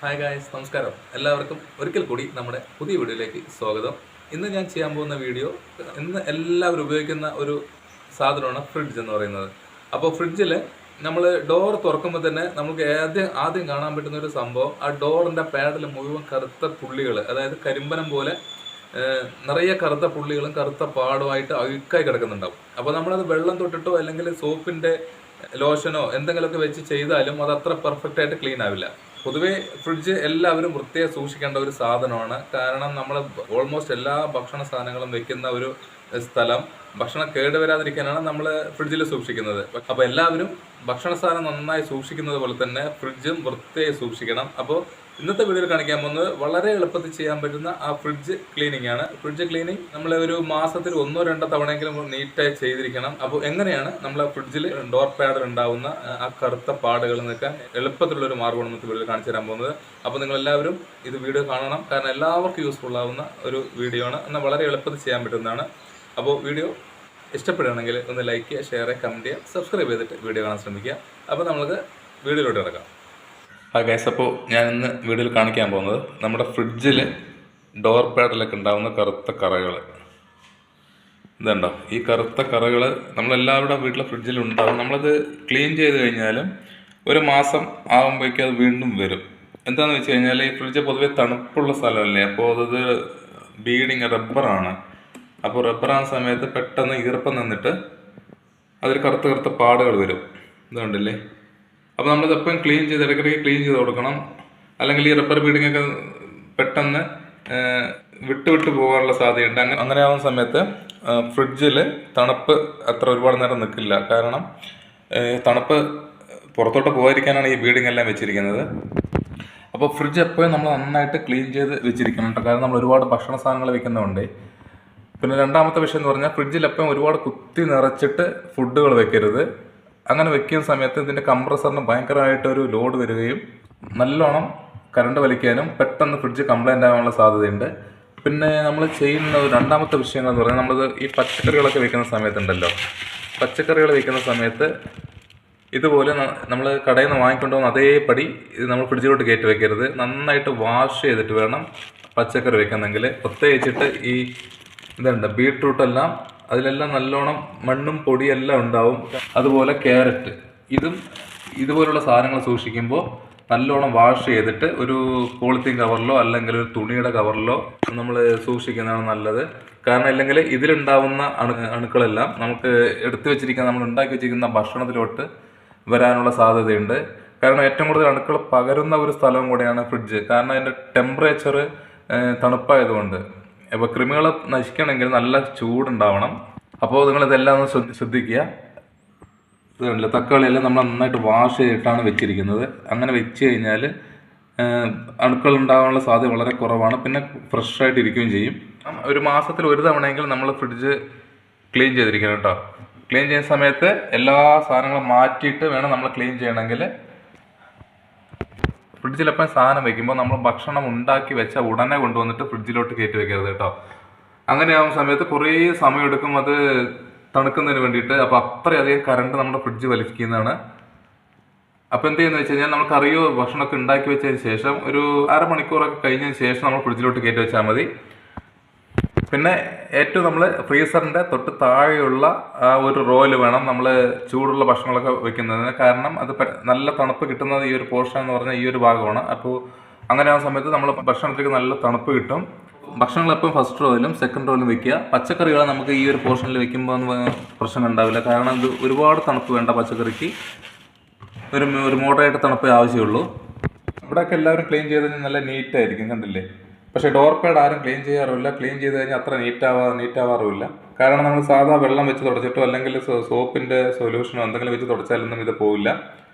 Hi guys, നമസ്കാരം. എല്ലാവർക്കും ഒരിക്കൽ കൂടി നമ്മുടെ പുതിയ വീഡിയോയിലേക്ക് സ്വാഗതം. ഇന്ന് ഞാൻ ചെയ്യാൻ പോകുന്ന വീഡിയോ ഇന്ന് എല്ലാവരും ഉപയോഗിക്കുന്ന ഒരു സാധനമാണ് ഫ്രിഡ്ജ് എന്ന് പറയുന്നത്. അപ്പോൾ ഫ്രിഡ്ജിൽ നമ്മൾ ഡോർ തുറക്കുമ്പോൾ തന്നെ നമുക്ക് ആദ്യം കാണാൻ പറ്റുന്ന ഒരു സംഭവം, ആ ഡോറിൻ്റെ പാഡിൽ മുഴുവൻ കറുത്ത പുള്ളികൾ, അതായത് കരിമ്പനം പോലെ നിറയെ കറുത്ത പുള്ളികളും കറുത്ത പാടുമായിട്ട് അഴുക്കായി കിടക്കുന്നുണ്ടാവും. അപ്പോൾ നമ്മളത് വെള്ളം തൊട്ടിട്ടോ അല്ലെങ്കിൽ സോപ്പിൻ്റെ ലോഷനോ എന്തെങ്കിലുമൊക്കെ വെച്ച് ചെയ്താലും അത് അത്ര പെർഫെക്റ്റ് ആയിട്ട് ക്ലീൻ ആവില്ല. പൊതുവേ ഫ്രിഡ്ജ് എല്ലാവരും വൃത്തിയായി സൂക്ഷിക്കേണ്ട ഒരു സാധനമാണ്. കാരണം നമ്മൾ ഓൾമോസ്റ്റ് എല്ലാ ഭക്ഷണ സാധനങ്ങളും വെക്കുന്ന ഒരു സ്ഥലം ഭക്ഷണം കേടുവരാതിരിക്കാനാണ് നമ്മൾ ഫ്രിഡ്ജിൽ സൂക്ഷിക്കുന്നത്. അപ്പോൾ എല്ലാവരും ഭക്ഷണ സാധനം നന്നായി സൂക്ഷിക്കുന്നത് പോലെ തന്നെ ഫ്രിഡ്ജും വൃത്തിയായി സൂക്ഷിക്കണം. അപ്പോൾ ഇന്നത്തെ വീഡിയോയിൽ കാണിക്കാൻ പോകുന്നത് വളരെ എളുപ്പത്തിൽ ചെയ്യാൻ പറ്റുന്ന ആ ഫ്രിഡ്ജ് ക്ലീനിങ് ആണ്. ഫ്രിഡ്ജ് ക്ലീനിങ് നമ്മൾ ഒരു മാസത്തിൽ 1-2 തവണയെങ്കിലും നീറ്റായി ചെയ്തിരിക്കണം. അപ്പോൾ എങ്ങനെയാണ് നമ്മളെ ഫ്രിഡ്ജിൽ ഡോർ പാഡിൽ ഉണ്ടാവുന്ന ആ കറുത്ത പാടുകൾ നിൽക്കാൻ എളുപ്പത്തിലുള്ള ഒരു മാർഗ്ഗമാണ് ഇന്നത്തെ വീഡിയോയിൽ കാണിച്ചു തരാൻ പോകുന്നത്. അപ്പോൾ നിങ്ങൾ എല്ലാവരും ഇത് വീഡിയോ കാണണം, കാരണം എല്ലാവർക്കും യൂസ്ഫുൾ ആവുന്ന ഒരു വീഡിയോ ആണ്, എന്നാൽ വളരെ എളുപ്പത്തിൽ ചെയ്യാൻ പറ്റുന്നതാണ്. അപ്പോൾ വീഡിയോ ഇഷ്ടപ്പെടുകയാണെങ്കിൽ ഒന്ന് ലൈക്ക് ചെയ്യുക, ഷെയർ ചെയ്യുക, കമൻറ്റ് ചെയ്യുക, സബ്സ്ക്രൈബ് ചെയ്തിട്ട് വീഡിയോ കാണാൻ ശ്രമിക്കുക. അപ്പോൾ നമുക്ക് വീഡിയോയിലോട്ട് കിടക്കാം. ഗൈസ്, അപ്പോൾ ഞാൻ ഇന്ന് വീഡിയോയിൽ കാണിക്കാൻ പോകുന്നത് നമ്മുടെ ഫ്രിഡ്ജിൽ ഡോർ പാഡിലൊക്കെ ഉണ്ടാകുന്ന കറുത്ത കറകൾ. ഇതുണ്ടോ, ഈ കറുത്ത കറകൾ നമ്മളെല്ലാവരുടെ വീട്ടിലെ ഫ്രിഡ്ജിൽ ഉണ്ടാകും. നമ്മളത് ക്ലീൻ ചെയ്ത് കഴിഞ്ഞാലും ഒരു മാസം ആകുമ്പോഴേക്കും അത് വീണ്ടും വരും. എന്താണെന്ന് വെച്ച് കഴിഞ്ഞാൽ ഈ ഫ്രിഡ്ജ് പൊതുവെ തണുപ്പുള്ള സ്ഥലമല്ലേ, അപ്പോൾ അത് ബീഡിങ് റബ്ബറാണ്. അപ്പോൾ റബ്ബറാകുന്ന സമയത്ത് പെട്ടെന്ന് ഈർപ്പം നിന്നിട്ട് അതിൽ കറുത്ത കറുത്ത പാടുകൾ വരും. ഇതുകൊണ്ടല്ലേ. അപ്പോൾ നമ്മളിത് എപ്പോഴും ഇടയ്ക്കിടയ്ക്ക് ക്ലീൻ ചെയ്ത് കൊടുക്കണം. അല്ലെങ്കിൽ ഈ റബ്ബർ ബീഡിങ് ഒക്കെ പെട്ടെന്ന് വിട്ട് പോകാനുള്ള സാധ്യതയുണ്ട്. അങ്ങനെ ആവുന്ന സമയത്ത് ഫ്രിഡ്ജിൽ തണുപ്പ് അത്ര ഒരുപാട് നേരം നിൽക്കില്ല. കാരണം തണുപ്പ് പുറത്തോട്ട് പോകാതിരിക്കാനാണ് ഈ ബീഡിങ് എല്ലാം വെച്ചിരിക്കുന്നത്. അപ്പോൾ ഫ്രിഡ്ജ് എപ്പോഴും നമ്മൾ നന്നായിട്ട് ക്ലീൻ ചെയ്ത് വെച്ചിരിക്കണം കേട്ടോ. കാരണം നമ്മൾ ഒരുപാട് ഭക്ഷണ സാധനങ്ങൾ വെക്കുന്നതുകൊണ്ട്. പിന്നെ രണ്ടാമത്തെ വിഷയം എന്ന് പറഞ്ഞാൽ ഫ്രിഡ്ജിൽ എപ്പോഴും ഒരുപാട് കുത്തി നിറച്ചിട്ട് ഫുഡുകൾ വെക്കരുത്. അങ്ങനെ വെക്കുന്ന സമയത്ത് ഇതിൻ്റെ കംപ്രസറിന് ഭയങ്കരമായിട്ടൊരു ലോഡ് വരികയും നല്ലോണം കറണ്ട് വലിക്കാനും പെട്ടെന്ന് ഫ്രിഡ്ജ് കംപ്ലൈൻ്റ് ആകാനുള്ള സാധ്യതയുണ്ട്. പിന്നെ നമ്മൾ ചെയ്യുന്ന രണ്ടാമത്തെ വിഷയങ്ങൾ എന്ന് പറഞ്ഞാൽ നമ്മളിത് ഈ പച്ചക്കറികളൊക്കെ വെക്കുന്ന സമയത്തുണ്ടല്ലോ, പച്ചക്കറികൾ വെക്കുന്ന സമയത്ത് ഇതുപോലെ നമ്മൾ കടയിൽ നിന്ന് വാങ്ങിക്കൊണ്ട് പോകുന്ന അതേപടി ഇത് നമ്മൾ ഫ്രിഡ്ജിലോട്ട് കയറ്റി വെക്കരുത്. നന്നായിട്ട് വാഷ് ചെയ്തിട്ട് വേണം പച്ചക്കറി വെക്കുന്നെങ്കിൽ. പ്രത്യേകിച്ചിട്ട് ഈ ഇതുണ്ട് ബീട്രൂട്ടെല്ലാം, അതിലെല്ലാം നല്ലോണം മണ്ണും പൊടിയെല്ലാം ഉണ്ടാവും. അതുപോലെ ക്യാരറ്റ്, ഇതുപോലുള്ള സാധനങ്ങൾ സൂക്ഷിക്കുമ്പോൾ നല്ലോണം വാഷ് ചെയ്തിട്ട് ഒരു പോളിത്തീൻ കവറിലോ അല്ലെങ്കിൽ ഒരു തുണിയുടെ കവറിലോ നമ്മൾ സൂക്ഷിക്കുന്നതാണ് നല്ലത്. കാരണം ഇല്ലെങ്കിൽ ഇതിലുണ്ടാവുന്ന അണുക്കളെല്ലാം നമുക്ക് നമ്മൾ ഉണ്ടാക്കി വെച്ചിരിക്കുന്ന ഭക്ഷണത്തിലോട്ട് വരാനുള്ള സാധ്യതയുണ്ട്. കാരണം ഏറ്റവും കൂടുതൽ അണുക്കൾ പകരുന്ന ഒരു സ്ഥലവും കൂടെയാണ് ഫ്രിഡ്ജ്. കാരണം അതിൻ്റെ ടെമ്പറേച്ചർ തണുപ്പായതുകൊണ്ട്. അപ്പോൾ കൃമികളെ നശിക്കണമെങ്കിൽ നല്ല ചൂടുണ്ടാവണം. അപ്പോൾ നിങ്ങളിതെല്ലാം ഒന്ന് ശ്രദ്ധിക്കുക. ഇതുണ്ടല്ലോ, തക്കാളിയെല്ലാം നമ്മൾ നന്നായിട്ട് വാഷ് ചെയ്തിട്ടാണ് വെച്ചിരിക്കുന്നത്. അങ്ങനെ വെച്ച് കഴിഞ്ഞാൽ അണുക്കൾ ഉണ്ടാകാനുള്ള സാധ്യത വളരെ കുറവാണ്. പിന്നെ ഫ്രഷ് ആയിട്ട് ഇരിക്കുകയും ചെയ്യും. ഒരു മാസത്തിൽ 1 തവണയെങ്കിലും നമ്മൾ ഫ്രിഡ്ജ് ക്ലീൻ ചെയ്തിരിക്കണം കേട്ടോ. ക്ലീൻ ചെയ്യുന്ന സമയത്ത് എല്ലാ സാധനങ്ങളും മാറ്റിയിട്ട് വേണം നമ്മൾ ക്ലീൻ ചെയ്യണമെങ്കിൽ. ഫ്രിഡ്ജിലെപ്പം സാധനം വെക്കുമ്പോൾ നമ്മൾ ഭക്ഷണം ഉണ്ടാക്കി വെച്ച ഉടനെ കൊണ്ടുവന്നിട്ട് ഫ്രിഡ്ജിലോട്ട് കയറ്റി വെക്കരുത് കേട്ടോ. അങ്ങനെയാവുന്ന സമയത്ത് കുറേ സമയം എടുക്കും അത് തണുക്കുന്നതിന് വേണ്ടിയിട്ട്. അപ്പോൾ അത്രയധികം കറണ്ട് നമ്മുടെ ഫ്രിഡ്ജ് വലിക്കുന്നതാണ്. അപ്പോൾ എന്ത് ചെയ്യുന്നത് വെച്ച് കഴിഞ്ഞാൽ നമ്മൾ കറിയോ ഭക്ഷണമൊക്കെ ഉണ്ടാക്കി വെച്ചതിന് ശേഷം ഒരു അരമണിക്കൂറൊക്കെ കഴിഞ്ഞതിന് ശേഷം നമ്മൾ ഫ്രിഡ്ജിലോട്ട് കയറ്റി വെച്ചാൽ മതി. പിന്നെ ഏറ്റവും നമ്മൾ ഫ്രീസറിൻ്റെ തൊട്ട് താഴെയുള്ള ആ ഒരു റോയിൽ വേണം നമ്മൾ ചൂടുള്ള ഭക്ഷണങ്ങളൊക്കെ വെക്കുന്നതിന്. കാരണം അത് നല്ല തണുപ്പ് കിട്ടുന്നത് ഈ ഒരു പോർഷൻ എന്ന് പറഞ്ഞാൽ ഈ ഒരു ഭാഗമാണ്. അപ്പോൾ അങ്ങനെ ആ സമയത്ത് നമ്മൾ ഭക്ഷണത്തിലേക്ക് നല്ല തണുപ്പ് കിട്ടും. ഭക്ഷണങ്ങൾ എപ്പോഴും ഫസ്റ്റ് റോയിലും സെക്കൻഡ് റോയിലും വെക്കുക. പച്ചക്കറികൾ നമുക്ക് ഈ ഒരു പോർഷനിൽ വെക്കുമ്പോൾ പ്രശ്നം ഉണ്ടാവില്ല. കാരണം ഇത് ഒരുപാട് തണുപ്പ് വേണ്ട പച്ചക്കറിക്ക്. ഒരു മോഡറേറ്റ് തണുപ്പേ ആവശ്യമുള്ളൂ. ഇവിടെയൊക്കെ എല്ലാവരും ക്ലീൻ ചെയ്തതിന് നല്ല നീറ്റായിരിക്കും, കണ്ടില്ലേ. പക്ഷേ ഡോർ പാഡ് ആരും ക്ലീൻ ചെയ്യാറില്ല. ക്ലീൻ ചെയ്ത് കഴിഞ്ഞാൽ അത്ര നീറ്റാവാറുമില്ല. കാരണം നമ്മൾ സാധാ വെള്ളം വെച്ച് തുടച്ചിട്ടോ അല്ലെങ്കിൽ സോപ്പിൻ്റെ സൊല്യൂഷനോ എന്തെങ്കിലും വെച്ച് തുടച്ചാലൊന്നും ഇത് പോവില്ല.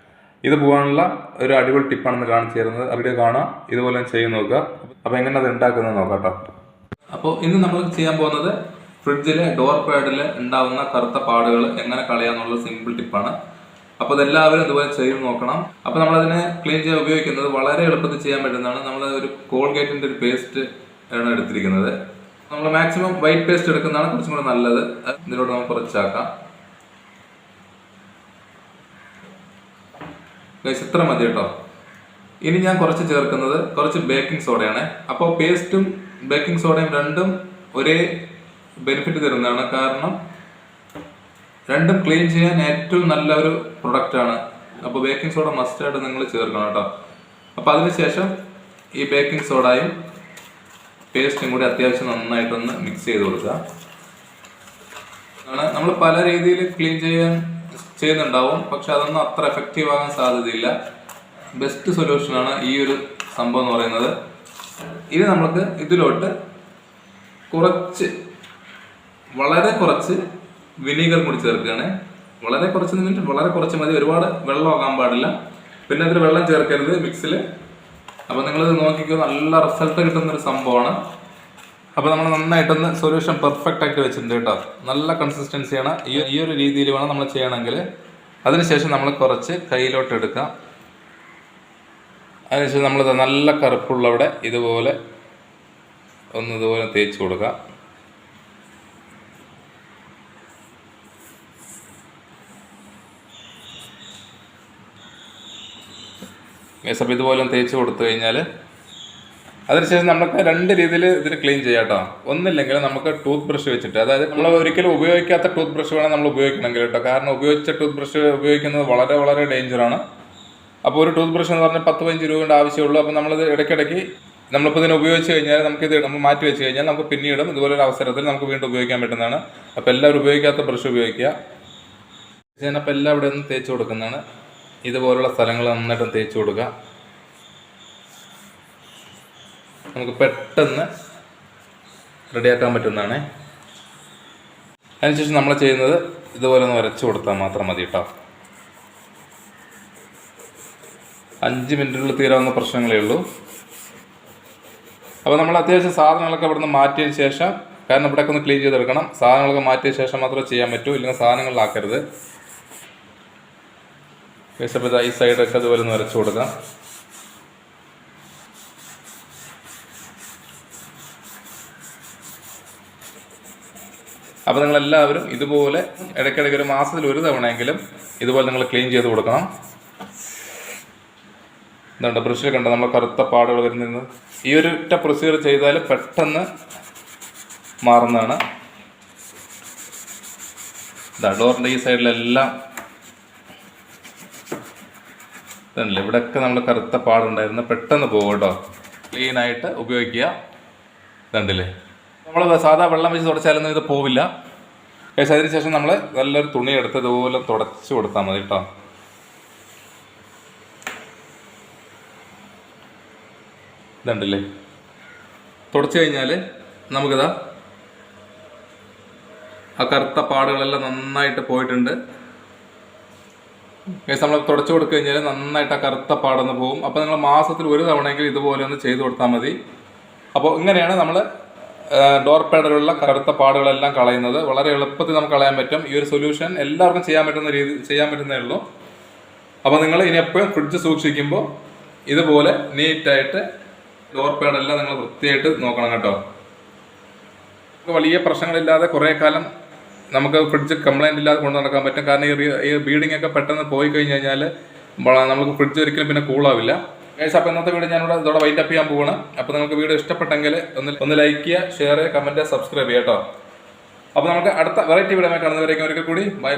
ഇത് പോകാനുള്ള ഒരു അടിപൊളി ടിപ്പാണെന്ന് കാണിച്ചു തരുന്നത്. വീഡിയോ കാണാം, ഇതുപോലെ ചെയ്ത് നോക്കുക. അപ്പോൾ എങ്ങനെ അത് ഉണ്ടാക്കുന്നത് നോക്കാം കേട്ടോ. അപ്പോൾ ഇന്ന് നമ്മൾ ചെയ്യാൻ പോകുന്നത് ഫ്രിഡ്ജിലെ ഡോർ പാഡിൽ ഉണ്ടാകുന്ന കറുത്ത പാടുകൾ എങ്ങനെ കളയാന്നുള്ള സിമ്പിൾ ടിപ്പാണ്. അപ്പോൾ അതെല്ലാവരും ഇതുപോലെ ചെയ്ത് നോക്കണം. അപ്പോൾ നമ്മളതിനെ ക്ലീൻ ചെയ്യാൻ ഉപയോഗിക്കുന്നത് വളരെ എളുപ്പത്തിൽ ചെയ്യാൻ പറ്റുന്നതാണ്. നമ്മൾ ഒരു കോൾഗേറ്റിൻ്റെ ഒരു പേസ്റ്റ് ആണ് എടുത്തിരിക്കുന്നത്. നമ്മൾ മാക്സിമം വൈറ്റ് പേസ്റ്റ് എടുക്കുന്നതാണ് കുറച്ചും കൂടെ നല്ലത്. ഇതിലോട്ട് നമുക്ക് കുറച്ചാക്കാം. ഇത്ര മതി കേട്ടോ. ഇനി ഞാൻ കുറച്ച് ചേർക്കുന്നത് കുറച്ച് ബേക്കിംഗ് സോഡയാണ്. അപ്പോൾ പേസ്റ്റും ബേക്കിംഗ് സോഡയും രണ്ടും ഒരേ ബെനിഫിറ്റ് തരുന്നതാണ്. കാരണം രണ്ടും ക്ലീൻ ചെയ്യാൻ ഏറ്റവും നല്ല ഒരു പ്രൊഡക്റ്റാണ്. അപ്പോൾ ബേക്കിംഗ് സോഡ മസ്റ്റായിട്ട് നിങ്ങൾ ചേർക്കണം കേട്ടോ. അപ്പോൾ അതിനുശേഷം ഈ ബേക്കിംഗ് സോഡയും പേസ്റ്റും കൂടി അത്യാവശ്യം നന്നായിട്ടൊന്ന് മിക്സ് ചെയ്ത് കൊടുക്കുക. നമ്മൾ പല രീതിയിൽ ക്ലീൻ ചെയ്യുന്നുണ്ടാവും, പക്ഷെ അതൊന്നും അത്ര എഫക്റ്റീവ് ആകാൻ സാധ്യതയില്ല. ബെസ്റ്റ് സൊല്യൂഷനാണ് ഈ ഒരു സംഭവം എന്ന് പറയുന്നത്. ഇനി നമുക്ക് ഇതിലോട്ട് വളരെ കുറച്ച് വിനീഗർ കൂടി ചേർക്കുകയാണ്. വളരെ കുറച്ച് മതി, ഒരുപാട് വെള്ളം ആകാൻ പാടില്ല. പിന്നെ അതിൽ വെള്ളം ചേർക്കരുത് മിക്സിൽ. അപ്പോൾ നിങ്ങളിത് നോക്കിക്കോ, നല്ല റിസൾട്ട് കിട്ടുന്നൊരു സംഭവമാണ്. അപ്പോൾ നമ്മൾ നന്നായിട്ടൊന്ന് സൊല്യൂഷൻ പെർഫെക്റ്റ് ആയിട്ട് വെച്ചിട്ടുണ്ട് കേട്ടോ. നല്ല കൺസിസ്റ്റൻസിയാണ്. ഈ ഒരു രീതിയിൽ വേണം നമ്മൾ ചെയ്യണമെങ്കിൽ. അതിനുശേഷം നമ്മൾ കുറച്ച് കയ്യിലോട്ട് എടുക്കാം. അതിനുശേഷം നമ്മൾ നല്ല കറുപ്പുള്ളവിടെ ഇതുപോലെ തേച്ച് കൊടുക്കാം. അപ്പോൾ ഇതുപോലെ തേച്ച് കൊടുത്തു കഴിഞ്ഞാൽ അതിനുശേഷം നമുക്ക് രണ്ട് രീതിയിൽ ഇതിന് ക്ലീൻ ചെയ്യാം കേട്ടോ. ഒന്നില്ലെങ്കിൽ നമുക്ക് ടൂത്ത് ബ്രഷ് വെച്ചിട്ട്, അതായത് നമ്മൾ ഒരിക്കലും ഉപയോഗിക്കാത്ത ടൂത്ത് ബ്രഷ് വേണം നമ്മൾ ഉപയോഗിക്കണമെങ്കിൽ കേട്ടോ. കാരണം ഉപയോഗിച്ച ടൂത്ത് ബ്രഷ് ഉപയോഗിക്കുന്നത് വളരെ ഡേഞ്ചറാണ്. അപ്പോൾ ഒരു ടൂത്ത് ബ്രഷ് എന്ന് പറഞ്ഞാൽ 10-15 രൂപയുടെ ആവശ്യമുള്ളൂ. അപ്പോൾ നമ്മളിത് ഇടയ്ക്കിടയ്ക്ക് നമ്മളിപ്പോൾ ഇതിനെ ഉപയോഗിച്ച് കഴിഞ്ഞാൽ നമ്മൾ മാറ്റി വെച്ച് കഴിഞ്ഞാൽ നമുക്ക് പിന്നീടും ഇതുപോലൊരു അവസരത്തിൽ നമുക്ക് വീണ്ടും ഉപയോഗിക്കാൻ പറ്റുന്നതാണ്. അപ്പോൾ എല്ലാവരും ഉപയോഗിക്കാത്ത ബ്രഷ് ഉപയോഗിക്കുക. ഞാനപ്പോൾ എല്ലാം ഇവിടെ ഒന്ന് തേച്ച് കൊടുക്കുന്നതാണ്. ഇതുപോലുള്ള സ്ഥലങ്ങൾ നന്നായിട്ട് തേച്ച് കൊടുക്കുക. നമുക്ക് പെട്ടെന്ന് റെഡിയാക്കാൻ പറ്റുന്നതാണ്. അതിനുശേഷം നമ്മൾ ചെയ്യുന്നത് ഇതുപോലെ ഒന്ന് വരച്ച് കൊടുത്താൽ മാത്രം മതി കേട്ടോ. 5 മിനിറ്റിനുള്ളിൽ തീരാവുന്ന പ്രശ്നങ്ങളേ ഉള്ളൂ. അപ്പോൾ നമ്മൾ അത്യാവശ്യം സാധനങ്ങളൊക്കെ ഇവിടെ നിന്ന് മാറ്റിയതിന് ശേഷം, കാരണം ഇവിടെയൊക്കെ ഒന്ന് ക്ലീൻ ചെയ്തെടുക്കണം. സാധനങ്ങളൊക്കെ മാറ്റിയ ശേഷം മാത്രമേ ചെയ്യാൻ പറ്റൂ, ഇല്ലെങ്കിൽ സാധനങ്ങളിലാക്കരുത്. അപ്പോൾ ഈ സൈഡൊക്കെ അതുപോലെ ഒന്ന് വരച്ച് കൊടുക്കാം. അപ്പോൾ നിങ്ങളെല്ലാവരും ഇതുപോലെ ഇടയ്ക്കിടയ്ക്ക് ഒരു മാസത്തിൽ ഒരു തവണയെങ്കിലും ഇതുപോലെ നിങ്ങൾ ക്ലീൻ ചെയ്ത് കൊടുക്കണം. ഇതുണ്ട് ബ്രഷിൽ കണ്ടോ നമ്മൾ കറുത്ത പാടുകൾ വരുന്നത്. ഈ ഒരു ഒറ്റ പ്രൊസീജിയർ ചെയ്താൽ പെട്ടെന്ന് മാറുന്നതാണ്. ഡോറിൻ്റെ ഈ സൈഡിലെല്ലാം ഇതല്ലേ, ഇവിടെയൊക്കെ നമ്മൾ കറുത്ത പാടുണ്ടായിരുന്നു, പെട്ടെന്ന് പോകും കേട്ടോ. ക്ലീനായിട്ട് ഉപയോഗിക്കുക. ഇതുണ്ടല്ലേ, നമ്മൾ സാധാ വെള്ളം വെച്ച് തുടച്ചാലൊന്നും ഇത് പോവില്ല. അതിന് ശേഷം നമ്മൾ നല്ലൊരു തുണി എടുത്ത് ഇതുപോലെ തുടച്ച് കൊടുത്താൽ മതി കേട്ടോ. ഇതുണ്ടല്ലേ, തുടച്ച് കഴിഞ്ഞാൽ നമുക്കിതാ ആ കറുത്ത പാടുകളെല്ലാം നന്നായിട്ട് പോയിട്ടുണ്ട്. നമ്മൾ തുടച്ചു കൊടുത്തു കഴിഞ്ഞാൽ നന്നായിട്ട് ആ കറുത്ത പാടൊന്ന് പോകും. അപ്പോൾ നിങ്ങൾ മാസത്തിൽ ഒരു തവണയെങ്കിലും ഇതുപോലെ ഒന്ന് ചെയ്ത് കൊടുത്താൽ മതി. അപ്പോൾ ഇങ്ങനെയാണ് നമ്മൾ ഡോർ പാഡിലുള്ള കറുത്ത പാടുകളെല്ലാം കളയുന്നത്. വളരെ എളുപ്പത്തിൽ നമുക്ക് കളയാൻ പറ്റും. ഈ ഒരു സൊല്യൂഷൻ എല്ലാവർക്കും ചെയ്യാൻ പറ്റുന്നേ ഉള്ളൂ. അപ്പോൾ നിങ്ങൾ ഇനി എപ്പോഴും ഫ്രിഡ്ജ് സൂക്ഷിക്കുമ്പോൾ ഇതുപോലെ നീറ്റായിട്ട് ഡോർ പാഡെല്ലാം നിങ്ങൾ വൃത്തിയായിട്ട് നോക്കണം കേട്ടോ. വലിയ പ്രശ്നങ്ങളില്ലാതെ കുറേ കാലം നമുക്ക് ഫ്രിഡ്ജ് കംപ്ലൈൻ്റ് ഇല്ലാതെ കൊണ്ട് നടക്കാൻ പറ്റും. കാരണം ഈ ബീഡിംഗ് ഒക്കെ പെട്ടെന്ന് പോയി കഴിഞ്ഞ് കഴിഞ്ഞാൽ നമുക്ക് ഫ്രിഡ്ജ് ഒരിക്കലും പിന്നെ കൂളാവില്ല. അപ്പോൾ ഇന്നത്തെ വീഡിയോ ഞാനിവിടെ ഇതോടെ വൈൻഡ് അപ്പ് ചെയ്യാൻ പോവുകയാണ്. അപ്പോൾ നിങ്ങൾക്ക് വീഡിയോ ഇഷ്ടപ്പെട്ടെങ്കിൽ ഒന്ന് ലൈക്ക് ചെയ്യുക, ഷെയർ ചെയ്യുക, കമൻറ്റ്, സബ്സ്ക്രൈബ് ചെയ്യുക കേട്ടോ. അപ്പോൾ നമുക്ക് അടുത്ത വെറൈറ്റി വീഡിയോ കാണുന്നവരേക്കും ഒരിക്കൽ കൂടി ബൈ.